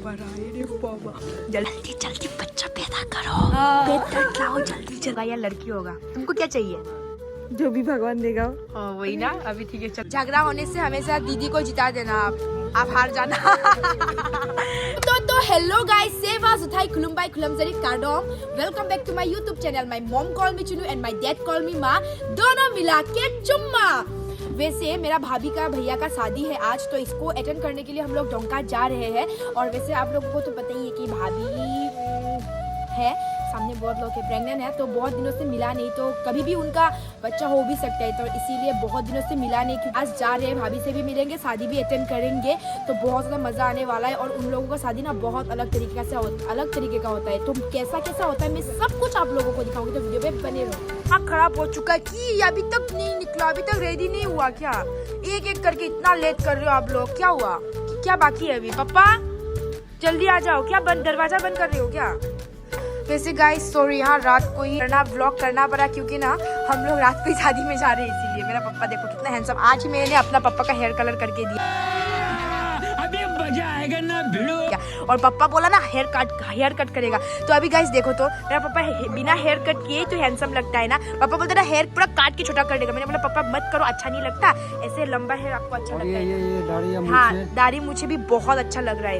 बराए रे बाबा। जल्दी जल्दी बच्चा पैदा करो, बेटा लाओ जल्दी जल्दी। या लड़की होगा, तुमको क्या चाहिए? जो भी भगवान देगा वही ना। अभी ठीक है, चल। झगड़ा होने से हमेशा दीदी को जिता देना, आप हार जाना। तो हेलो गाइस, सेवा सुथाई खुलुमबाई खुलमजरी काडोम। Welcome back to my YouTube channel. My mom call me Chunu and my dad call me Maa, दोनों मिला के चुम्मा। वैसे मेरा भाभी का भैया का शादी है आज, तो इसको अटेंड करने के लिए हम लोग डोंका जा रहे हैं। और वैसे आप लोगों को तो पता ही है कि भाभी है, सामने बहुत लोग है, प्रेग्नेंट है, तो बहुत दिनों से मिला नहीं, तो कभी भी उनका बच्चा हो भी सकता है, तो इसीलिए बहुत दिनों से मिला नहीं। क्योंकि आज जा रहे हैं, भाभी से भी मिलेंगे, शादी भी अटेंड करेंगे, तो बहुत ज़्यादा मज़ा आने वाला है। और उन लोगों का शादी ना बहुत अलग तरीके का होता है, तो कैसा होता है मैं सब कुछ आप लोगों को दिखाऊंगी, तो वीडियो पे बने रहो। हाँ, खराब हो चुका है कि अभी तक नहीं निकला, अभी तक रेडी नहीं हुआ क्या? एक एक करके इतना लेट कर रहे हो आप लोग, क्या हुआ? क्या बाकी है अभी? पापा जल्दी आ जाओ। क्या दरवाजा बंद कर रहे हो क्या? वैसे गाइस सॉरी, यहाँ रात को ही व्लॉग करना पड़ा, क्योंकि ना हम लोग रात को ही शादी में जा रहे हैं, इसीलिए। मेरा पापा देखो कितना हैंडसम। आज ही मैंने अपना पापा का हेयर कलर करके दिया, अभी मजा आएगा ना भिड़ो। और पापा बोला ना हेयर कट करेगा, तो अभी गाइस देखो, तो मेरा पापा बिना हेयर कट किए तो हैंडसम लगता है ना। पापा बोलते ना हेयर पूरा काट के छोटा कर देगा, मैंने बोला पापा मत करो, अच्छा नहीं लगता, ऐसे लंबा हेयर आपको अच्छा लगता है। ये हाँ, दाढ़ी मुझे भी बहुत अच्छा लग रहा है,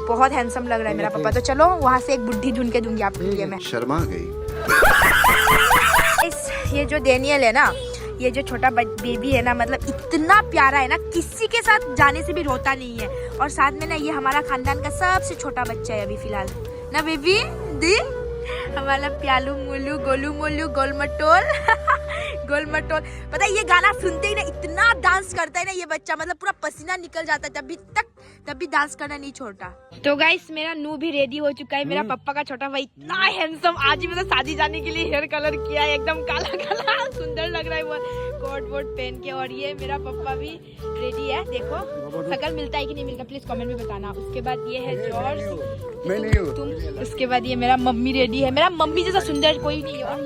बहुत हैंडसम लग रहा है मेरा पापा। तो चलो वहाँ से एक बुढ़ी ढूंढ के दूंगी आपके लिए मैं। शर्मा गई। ये जो डेनियल है ना, ये जो छोटा बेबी है ना, मतलब इतना प्यारा है ना, किसी के साथ जाने से भी रोता नहीं है। और साथ में ना ये हमारा खानदान का सबसे छोटा बच्चा है अभी फिलहाल ना। बेबी दी हमारा प्यालू मुलू गोलू मोलू गोल मटोल गोल मटोल। पता है ये गाना सुनते ही ना इतना डांस करता है ना ये बच्चा, मतलब पूरा पसीना निकल जाता है, तब भी डांस करना नहीं छोड़ता। तो गाइस मेरा नू भी रेडी हो चुका है, मेरा पापा का छोटा भाई इतना हैंडसम। आज ही मतलब शादी जाने के लिए हेयर कलर किया है, एकदम काला काला सुंदर लग रहा है वो, कोट वोट पहन के। और ये मेरा पापा भी रेडी है, देखो शकल मिलता है कि नहीं मिलता प्लीज कमेंट में बताना। उसके बाद ये है जॉर्ज, तुम। उसके बाद ये मेरा मम्मी रेडी है, मेरा मम्मी जैसा सुंदर कोई नहीं है। और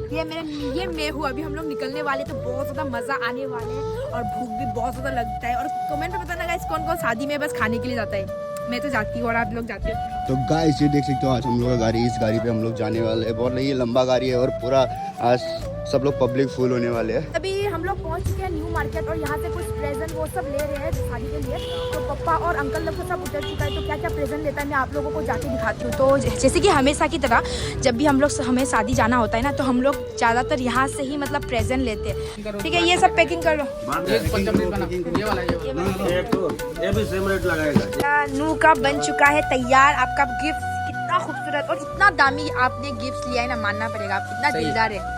ये मैं हूँ। अभी हम लोग निकलने वाले, तो बहुत ज्यादा मजा आने वाले हैं, और भूख भी बहुत ज्यादा लगता है। और कमेंट में बताना गाइस कौन कौन शादी में बस खाने के लिए जाता है। मैं तो जाती हूँ और आप लोग जाते हो। तो गाइस ये देख सकते हो, आज हम लोग का गाड़ी, इस गाड़ी पे हम लोग जाने वाले हैं। बहुत ये लंबा गाड़ी है और पूरा आज सब लोग पब्लिक फुल होने वाले हैं। अभी हम लोग पहुंच चुके हैं न्यू मार्केट, और यहाँ से कुछ प्रेजेंट वो सब ले रहे हैं शादी के लिए। तो पापा और अंकल लोग को सब उतर चुका है, तो क्या क्या प्रेजेंट लेता है मैं आप लोगों को जाके दिखाती हूँ। तो जैसे कि हमेशा की तरह जब भी हम लोग हमें शादी जाना होता है ना, तो हम लोग ज़्यादातर यहाँ से ही मतलब प्रेजेंट लेते हैं। ठीक है, ये सब पैकिंग कर लो। नू का बन चुका है तैयार आपका गिफ्ट। कितना खूबसूरत और इतना दामी आपने गिफ्ट लिया है ना, मानना पड़ेगा, आप कितना दिलदार है।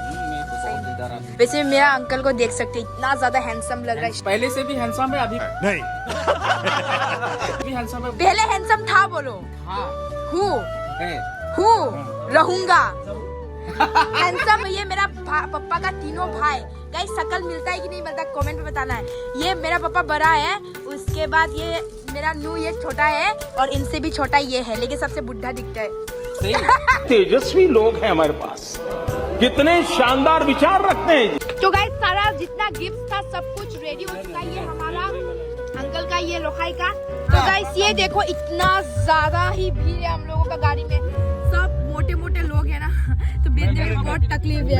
वैसे मेरा अंकल को देख सकते हैं, इतना ज्यादा हैंडसम लग रहा है। पहले से भी हैंडसम है, अभी नहीं अभी हैंडसम है। पहले हैंडसम था बोलो। हाँ हूँ रहूंगा हैंडसम। ये मेरा पापा का तीनों भाई। गाइस शकल मिलता है कि नहीं मिलता कमेंट में बताना है। ये मेरा पापा बड़ा है, उसके बाद ये मेरा नू ये छोटा है, और इनसे भी छोटा ये है, लेकिन सबसे बुढ़ा दिखता है। तेजस्वी लोग हैं हमारे पास, कितने शानदार विचार रखते हैं। तो गाइस सारा जितना गिफ्ट था सब कुछ रेडी हो चुका है। ये हमारा अंकल का, ये लोहाई का। तो गाइस ये देखो इतना ज्यादा ही भीड़ है हम लोगों का गाड़ी में, सब मोटे मोटे लोग हैं ना, तो बैठने में बहुत तकलीफ है।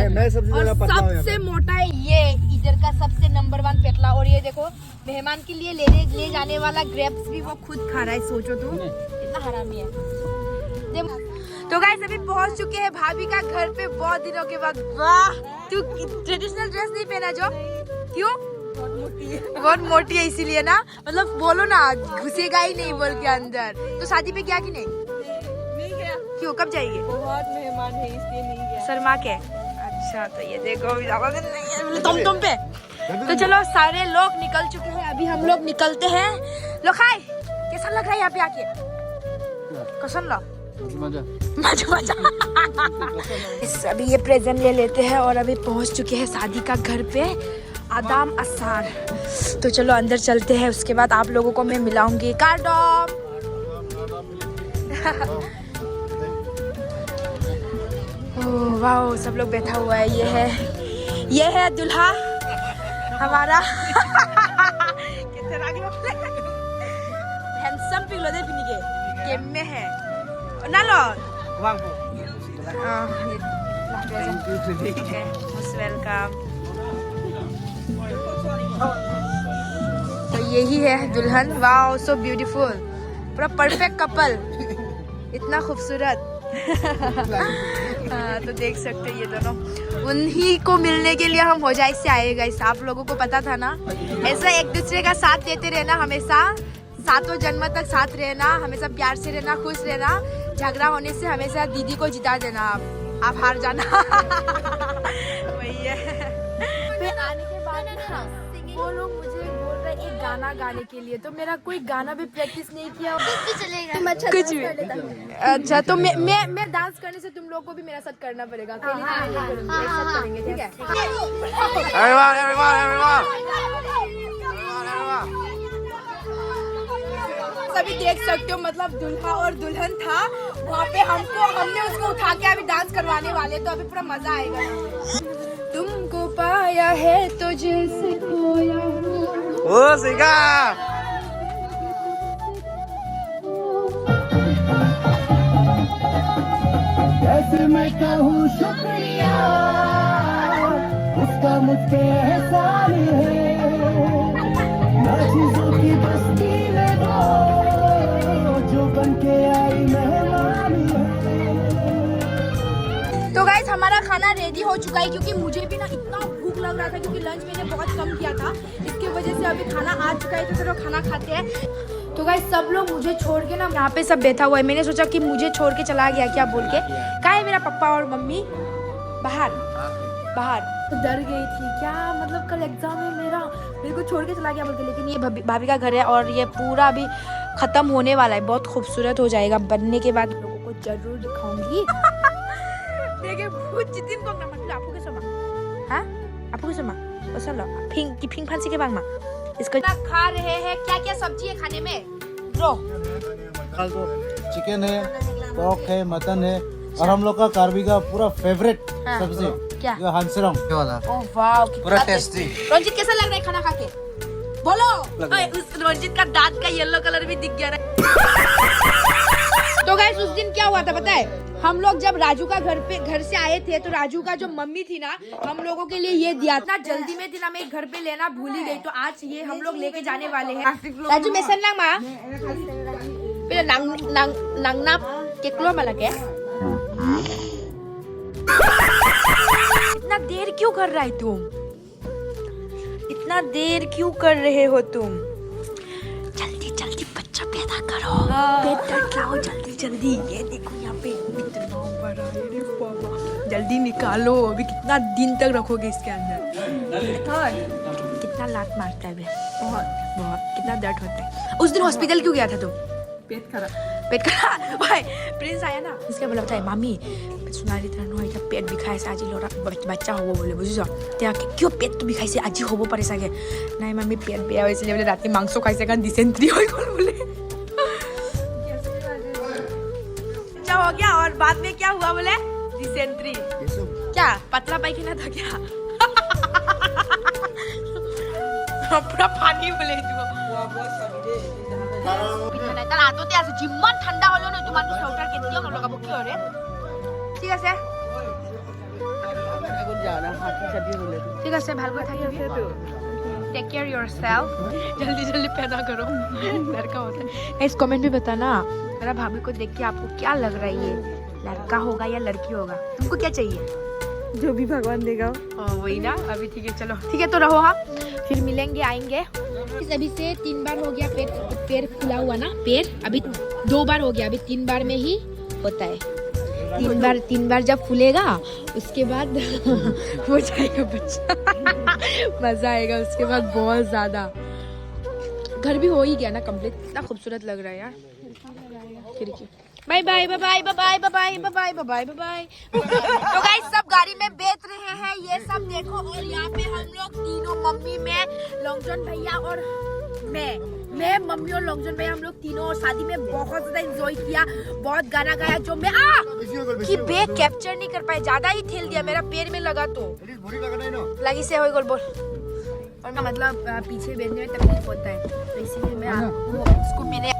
और सबसे मोटा है ये इधर का सबसे नंबर 1 पेटला। और ये देखो मेहमान के लिए ले जाने वाला ग्रेप्स भी वो खुद खा रहा है, सोचो तो इतना हरामी है। तो गाइस अभी पहुंच चुके हैं भाभी का घर पे बहुत दिनों के बाद। वाह, तू ट्रेडिशनल ड्रेस नहीं पहना जो? क्यों? बहुत मोटी है इसीलिए ना, मतलब बोलो ना घुसेगा ही नहीं बोल के अंदर। तो शादी पे गया कि नहीं गया? क्यों, कब जाएगी? बहुत मेहमान है इसलिए नहीं गया। शर्मा के? अच्छा, तो ये देखो तुम पे। तो चलो सारे लोग निकल चुके हैं, अभी हम लोग निकलते हैं। लो खाए, कैसा लग रहा है यहाँ पे आके? कसन लो मजा। अभी ये प्रेजेंट ले लेते हैं, और अभी पहुंच चुके हैं शादी का घर पे, आदाम असार। तो चलो अंदर चलते हैं, उसके बाद आप लोगों को मैं मिलाऊंगी। कार्डम ओह वाह, सब लोग बैठा हुआ है। ये है दूल्हा हमारा। हैंडसम पिघलो दे पिनी के गेम में है ना लो वेलकम। तो यही है दुल्हन। वाओ सो ब्यूटीफुल, पूरा परफेक्ट कपल, इतना खूबसूरत। तो देख सकते हैं ये दोनों, उन्हीं को मिलने के लिए हम होजाई से आए गाइस। आप लोगों को पता था ना, ऐसा एक दूसरे का साथ देते रहना, हमेशा सातों जन्म तक साथ रहना, हमेशा प्यार से रहना, खुश रहना। झगड़ा होने से हमेशा दीदी को जिता देना, आप हार जाना। वही है। फिर आने के बाद ना वो लोग मुझे बोल रहे एक गाना गाने के लिए, तो मेरा कोई गाना भी प्रैक्टिस नहीं किया। कुछ भी अच्छा, तो मैं डांस करने से तुम लोग को भी मेरा साथ करना पड़ेगा। एक साथ करेंगे, ठीक है? सभी देख सकते हो, मतलब दूल्हा और दुल्हन था वहाँ पे, हमने उसको उठा के अभी डांस करवाने वाले, तो अभी पूरा मजा आएगा। तुमको पाया है तो जैसे खोया ओ सिगा कैसे मैं कहूँ शुक्रिया उसका मुझ पे एहसान है, ना चीजों की बस्ती में वो जो बन के आई मेहमान है। तो गाइस हमारा खाना रेडी हो चुका है, क्योंकि मुझे भी ना इतना भूख लग रहा था, क्योंकि लंच मैंने बहुत कम किया था, इसकी वजह से अभी खाना आ चुका है। तो चलो खाना खाते हैं। तो गाइस सब लोग मुझे छोड़ के ना यहाँ पे सब बैठा हुआ है। मैंने सोचा कि मुझे छोड़ के चला गया क्या बोल के। कहाँ है मेरा पापा और मम्मी? बाहर। तो डर गई थी क्या, मतलब कल एग्जाम है मेरा, मेरे को छोड़ के चला गया बोल के। लेकिन ये भाभी का घर है और ये पूरा अभी खत्म होने वाला है, बहुत खूबसूरत हो जाएगा। बनने के बाद लोगों को जरूर दिखाऊंगी। देखिए भूत जितिन को ना मतलब आपको कैसे मां, हां आपको कैसे मां पसंद लो फिंग फांसी के बांग मां इसको खा रहे हैं। क्या क्या सब्जी है खाने में ब्रो? चिकन है, पोर्क है, मटन है, और हम लोग का कार्बी का पूरा फेवरेट सब्जी क्या? जो हंसरम वाला। ओह वाओ पूरा टेस्टी। रंजीत कैसा लग रहा है खाना खा के? बोलो। उस रंजीत का दांत का येलो कलर भी दिख गया। तो गाइस उस दिन क्या हुआ था पता है? हम लोग जब राजू का घर से आए थे, तो राजू का जो मम्मी थी ना, हम लोगों के लिए ये दिया था। जल्दी में थी ना, मैं घर पे लेना भूल ही गई, तो आज ये हम लोग लेके जाने वाले हैं। राजू मैं सन्ना मा फिर नंगना केकलो मला के। इतना देर क्यों कर रहा है तुम? इतना देर क्यों कर रहे हो तुम? जल्दी जल्दी बच्चा पैदा करो, पेट लाओ जल्दी जल्दी। ये देखो यहाँ पे इतना बड़ा है रे बाबा, जल्दी निकालो। अभी कितना दिन तक रखोगे इसके अंदर? कितना लात मारता है बे, बहुत बहुत कितना दर्द होता है। उस दिन हॉस्पिटल क्यों गया था तुम? पेट खराब भाई प्रिंस आया ना, इसके बोला बताए मामी सुनारी तरह नो इतना पेट बिखाए से आज लोरा बच्चा हो बोले बुझिस त्या क्यों पेट तो बिखाई से आज होबो पारे सके नहीं मम्मी पेट बेया होइसे बोले राती मांस खाई से कारण डिसेंट्री होई बोल बोले क्या हो गया। और बाद में क्या हुआ बोले? डिसेंट्री। क्या पतला पायखाना था क्या? पूरा पानी बोले तू তার আততে আছে যিমান ঠান্ডা হলো না তোমার সোয়েটার কে দিও লগাবো কি হরে ঠিক আছে ঠিক আছে ভালো করে থাকিবি टेक केयर योरसेल्फ जल्दी जल्दी पैदा करो लड़का होता है। इस कमेंट में बताना मेरा भाभी को देख के आपको क्या लग रहा है, ये लड़का होगा या लड़की होगा? तुमको क्या चाहिए? जो भी भगवान देगा। वही ना। अभी ठीक है चलो ठीक है तो रहो हाँ, फिर मिलेंगे आएंगे। अभी से 3 बार हो गया पैर फुला हुआ ना, पैर अभी 2 बार हो गया, अभी 3 बार में ही होता है। 3 बार जब फूलेगा उसके बाद हो जाएगा बच्चा। मजा आएगा उसके बाद बहुत ज्यादा। घर भी हो ही गया ना कंप्लीट, इतना खूबसूरत लग रहा है यार। Bye bye bye bye bye bye bye bye bye. तो गाइस सब गाड़ी में बैठ रहे हैं, ये सब देखो। और यहाँ पे हम लोग तीनों, मम्मी में लॉन्गजॉन भैया और मैं मम्मी और लॉन्गजॉन भैया, हम लोग तीनों और शादी में बहुत ज्यादा एंजॉय किया, बहुत गाना गाया। जो मैं कि बैग कैप्चर नहीं कर पाए, ज्यादा ही ठेल दिया, मेरा पैर में लगा तो लगी से हो बोल। और मतलब पीछे बैठने में तकलीफ होता है, तो इसीलिए मैं उसको मैंने